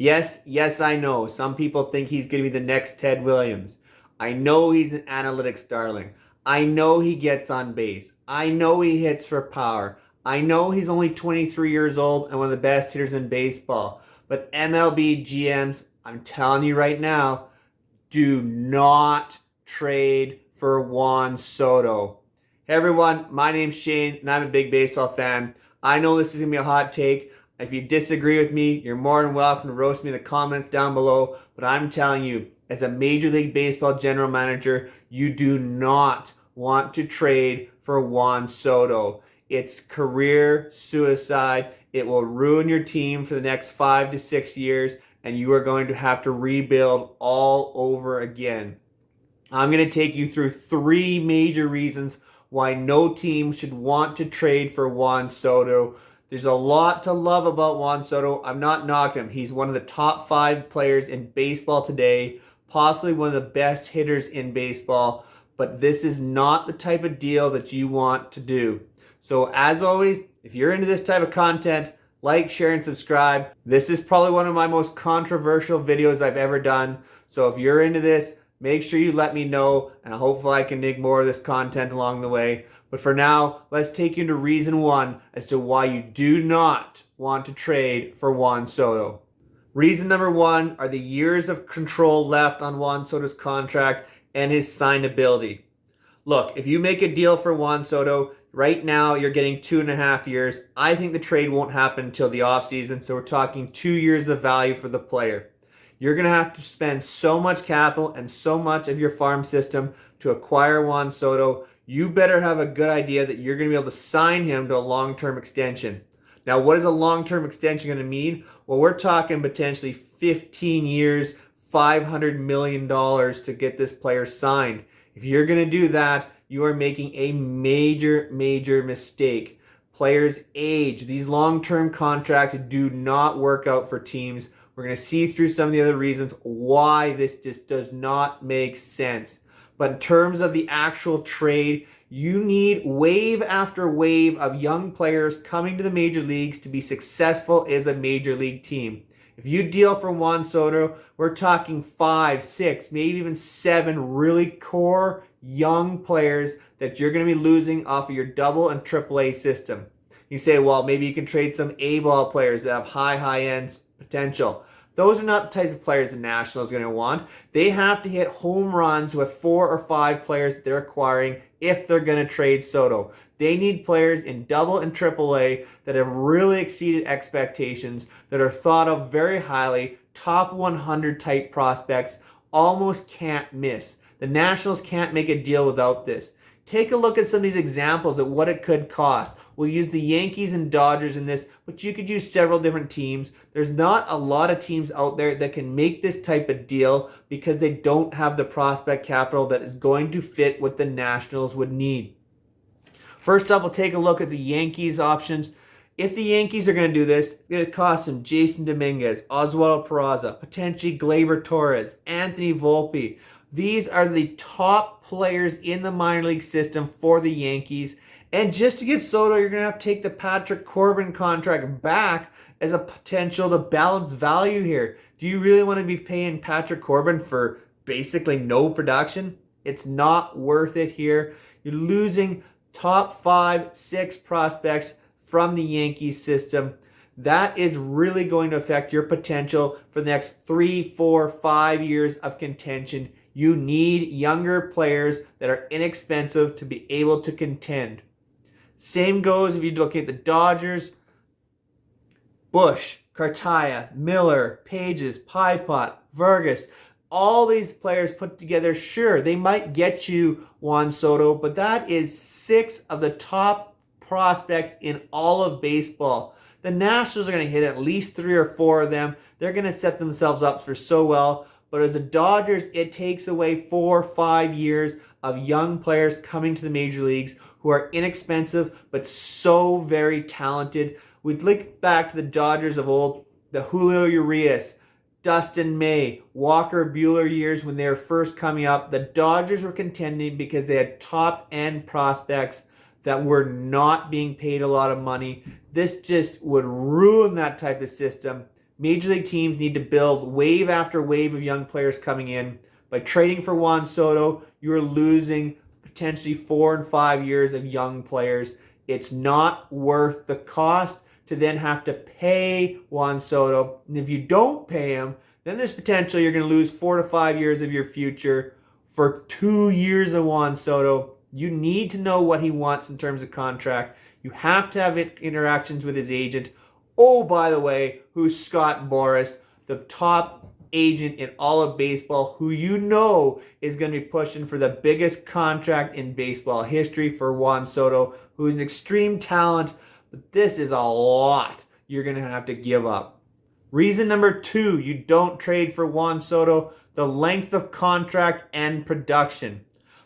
Yes, I know. Some people think he's going to be the next Ted Williams. I know he's an analytics darling. I know he gets on base. I know he hits for power. I know he's only 23 years old and one of the best hitters in baseball. But MLB GMs, I'm telling you right now, do not trade for Juan Soto. Hey everyone, my name's Shane and I'm a big baseball fan. I know this is going to be a hot take. If you disagree with me, you're more than welcome to roast me in the comments down below. But I'm telling you, as a Major League Baseball general manager, you do not want to trade for Juan Soto. It's career suicide. It will ruin your team for the next 5 to 6 years, and you are going to have to rebuild all over again. I'm going to take you through 3 major reasons why no team should want to trade for Juan Soto. There's a lot to love about Juan Soto. I'm not knocking him. He's one of the top 5 players in baseball today, possibly one of the best hitters in baseball, but this is not the type of deal that you want to do. So as always, if you're into this type of content, like, share, and subscribe. This is probably one of my most controversial videos I've ever done. So if you're into this, make sure you let me know, and hopefully I can make more of this content along the way. But for now, let's take you into reason 1 as to why you do not want to trade for Juan Soto. Reason number 1 are the years of control left on Juan Soto's contract and his signability. Look, if you make a deal for Juan Soto, right now you're getting 2.5 years. I think the trade won't happen until the offseason, so we're talking 2 years of value for the player. You're going to have to spend so much capital and so much of your farm system to acquire Juan Soto. You better have a good idea that you're going to be able to sign him to a long-term extension. Now, what is a long-term extension going to mean? Well, we're talking potentially 15 years, $500 million to get this player signed. If you're going to do that, you are making a major mistake. Players age. These long-term contracts do not work out for teams. We're going to see through some of the other reasons why this just does not make sense. But in terms of the actual trade, you need wave after wave of young players coming to the major leagues to be successful as a major league team. If you deal for Juan Soto, we're talking 5, 6, maybe even 7 really core young players that you're going to be losing off of your double and triple A system. You say, well, maybe you can trade some A-ball players that have high-end potential. Those are not the types of players the Nationals are going to want. They have to hit home runs with 4 or 5 players that they're acquiring if they're going to trade Soto. They need players in double and triple A that have really exceeded expectations, that are thought of very highly, top 100 type prospects, almost can't miss. The Nationals can't make a deal without this. Take a look at some of these examples of what it could cost. We'll use the Yankees and Dodgers in this, but you could use several different teams. There's not a lot of teams out there that can make this type of deal because they don't have the prospect capital that is going to fit what the Nationals would need. First up, we'll take a look at the Yankees options. If the Yankees are going to do this, it's going to cost them Jason Dominguez, Oswaldo Peraza, potentially Gleyber Torres, Anthony Volpe. These are the top players in the minor league system for the Yankees. And just to get Soto, you're going to have to take the Patrick Corbin contract back as a potential to balance value here. Do you really want to be paying Patrick Corbin for basically no production? It's not worth it here. You're losing top 5, 6 prospects from the Yankees system. That is really going to affect your potential for the next 3, 4, 5 years of contention. You need younger players that are inexpensive to be able to contend. Same goes if you look at the Dodgers. Bush, Cartaya, Miller, Pages, Piepot, Vargas. All these players put together, sure, they might get you Juan Soto, but that is 6 of the top prospects in all of baseball. The Nationals are going to hit at least 3 or 4 of them. They're going to set themselves up for so well. But as the Dodgers, it takes away 4 or 5 years of young players coming to the major leagues who are inexpensive but so very talented. We'd look back to the Dodgers of old, the Julio Urias, Dustin May, Walker Buehler years when they were first coming up. The Dodgers were contending because they had top-end prospects that were not being paid a lot of money. This just would ruin that type of system, Major League teams need to build wave after wave of young players coming in. By trading for Juan Soto, you're losing potentially 4 and 5 years of young players. It's not worth the cost to then have to pay Juan Soto. And if you don't pay him, then there's potential you're going to lose 4 to 5 years of your future for 2 years of Juan Soto. You need to know what he wants in terms of contract. You have to have interactions with his agent. Oh, by the way, who's Scott Boras, the top agent in all of baseball, who you know is going to be pushing for the biggest contract in baseball history for Juan Soto, who is an extreme talent, but this is a lot you're going to have to give up. Reason number 2, you don't trade for Juan Soto, the length of contract and production.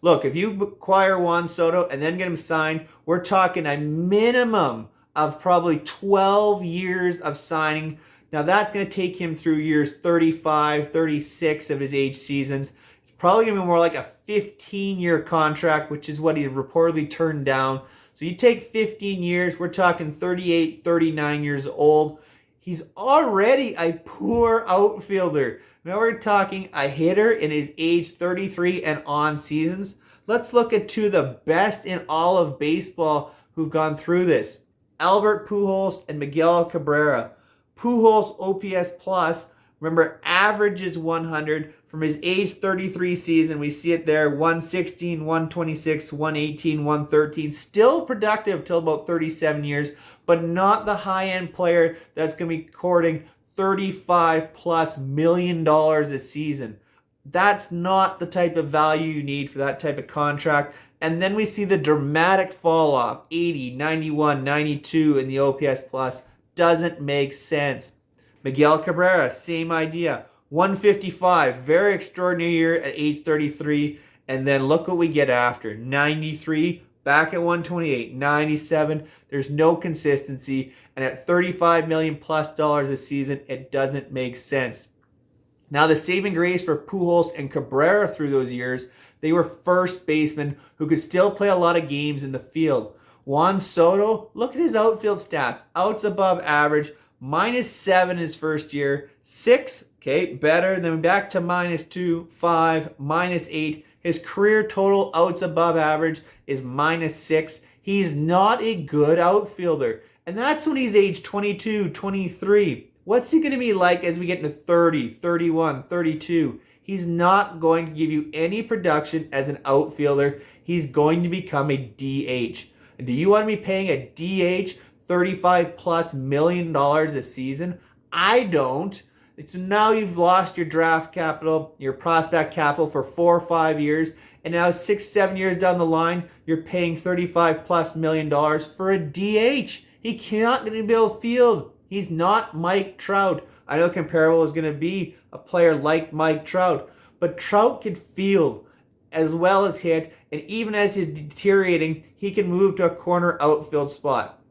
Look, if you acquire Juan Soto and then get him signed, we're talking a minimum of probably 12 years of signing. Now that's going to take him through years 35, 36 of his age seasons. It's probably going to be more like a 15-year contract, which is what he reportedly turned down. So you take 15 years, we're talking 38, 39 years old. He's already a poor outfielder. Now we're talking a hitter in his age 33 and on seasons. Let's look at 2 of the best in all of baseball who've gone through this. Albert Pujols and Miguel Cabrera. Pujols OPS plus, remember, averages 100 from his age 33 season. We see it there, 116, 126, 118, 113. Still productive till about 37 years, but not the high-end player that's going to be courting $35+ million a season. That's not the type of value you need for that type of contract. And then we see the dramatic fall off, 80, 91, 92 in the OPS plus. Doesn't make sense. Miguel Cabrera, same idea. 155, very extraordinary year at age 33. And then look what we get after. 93, back at 128, 97. There's no consistency. And at $35 million plus a season, it doesn't make sense. Now, the saving grace for Pujols and Cabrera through those years, they were first basemen who could still play a lot of games in the field. Juan Soto, look at his outfield stats. Outs above average, -7 his first year, 6, okay, better, then back to -2, 5, -8. His career total outs above average is -6. He's not a good outfielder. And that's when he's age 22, 23. What's he going to be like as we get into 30, 31, 32? He's not going to give you any production as an outfielder. He's going to become a DH. And do you want to be paying a DH $35+ million a season? I don't. So now you've lost your draft capital, your prospect capital for 4 or 5 years, and now 6, 7 years down the line, you're paying $35+ million for a DH. He cannot going to be able to field. He's not Mike Trout. I know comparable is going to be a player like Mike Trout, but Trout can field as well as hit, and even as he's deteriorating, he can move to a corner outfield spot.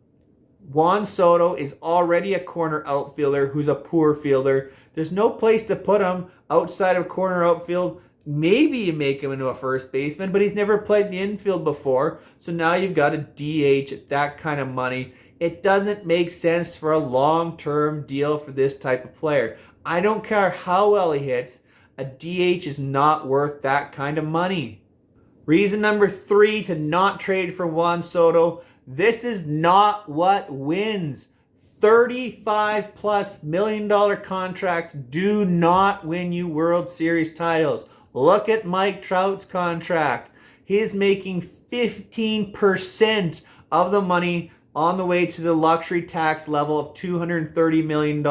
Juan Soto is already a corner outfielder who's a poor fielder. There's no place to put him outside of corner outfield. Maybe you make him into a first baseman, but he's never played the infield before, so now you've got a DH at that kind of money. It doesn't make sense for a long-term deal for this type of player. I don't care how well he hits. A DH is not worth that kind of money. Reason number 3 to not trade for Juan Soto. This is not what wins. $35+ million contracts do not win you World Series titles. Look at Mike Trout's contract. He's making 15% of the money on the way to the luxury tax level of $230 million.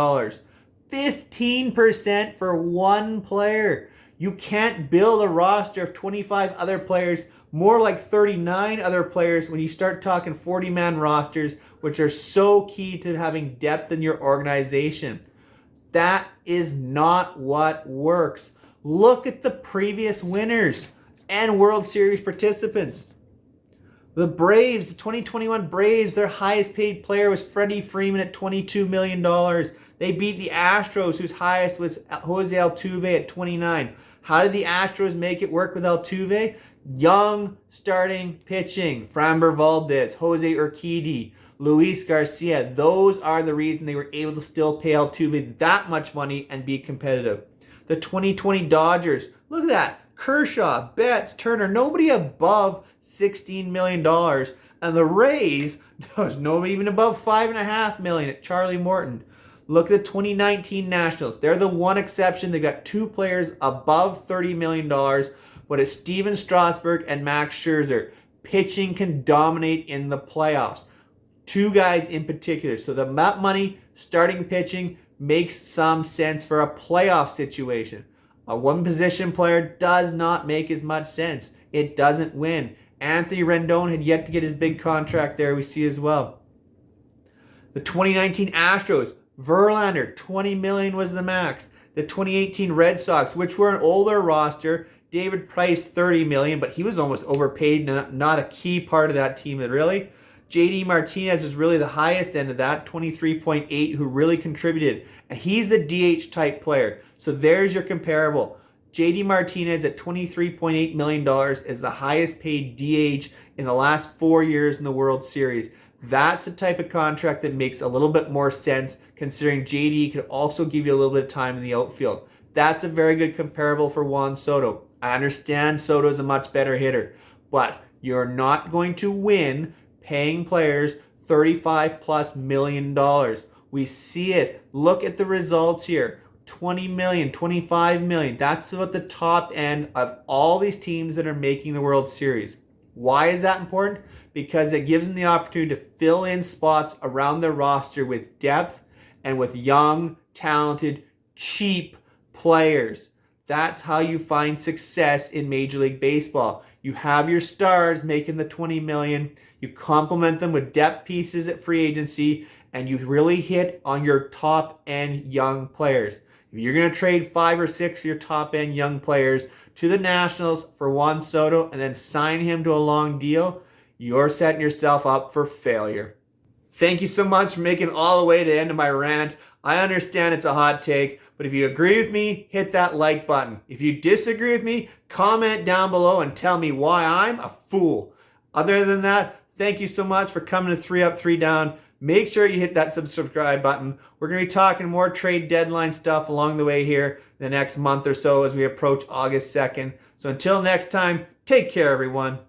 15% for one player. You can't build a roster of 25 other players, more like 39 other players when you start talking 40-man rosters, which are so key to having depth in your organization. That is not what works. Look at the previous winners and World Series participants. The Braves, the 2021 Braves, their highest paid player was Freddie Freeman at $22 million. They beat the Astros, whose highest was Jose Altuve at 29. How did the Astros make it work with Altuve? Young starting pitching. Framber Valdez, Jose Urquidy. Luis Garcia. Those are the reason they were able to still pay Altuve that much money and be competitive. The 2020 Dodgers, look at that. Kershaw, Betts, Turner, nobody above $16 million. And the Rays, there's nobody even above $5.5 million at Charlie Morton. Look at the 2019 Nationals. They're the one exception. They got two players above $30 million, but it's Steven Strasburg and Max Scherzer. Pitching can dominate in the playoffs. Two guys in particular. So that money, starting pitching, makes some sense for a playoff situation. A one position player does not make as much sense. It doesn't win. Anthony Rendon had yet to get his big contract there, we see as well. The 2019 Astros, Verlander, $20 million was the max. The 2018 Red Sox, which were an older roster, David Price, $30 million, but he was almost overpaid, not a key part of that team, really. JD Martinez was really the highest end of that, 23.8, who really contributed. And he's a DH type player. So there's your comparable. JD Martinez at $23.8 million is the highest paid DH in the last 4 years in the World Series. That's a type of contract that makes a little bit more sense, considering JD could also give you a little bit of time in the outfield. That's a very good comparable for Juan Soto. I understand Soto's a much better hitter, but you're not going to win paying players $35+ million. We see it. Look at the results here. 20 million, 25 million. That's about the top end of all these teams that are making the World Series. Why is that important? Because it gives them the opportunity to fill in spots around their roster with depth and with young, talented, cheap players. That's how you find success in Major League Baseball. You have your stars making the 20 million. You complement them with depth pieces at free agency, and you really hit on your top end young players. If you're going to trade 5 or 6 of your top end young players to the Nationals for Juan Soto and then sign him to a long deal, you're setting yourself up for failure. Thank you so much for making it all the way to the end of my rant. I understand it's a hot take, but if you agree with me, hit that like button. If you disagree with me, comment down below and tell me why I'm a fool. Other than that, thank you so much for coming to 3 Up, 3 Down. Make sure you hit that subscribe button. We're going to be talking more trade deadline stuff along the way here the next month or so as we approach August 2nd. So until next time, take care, everyone.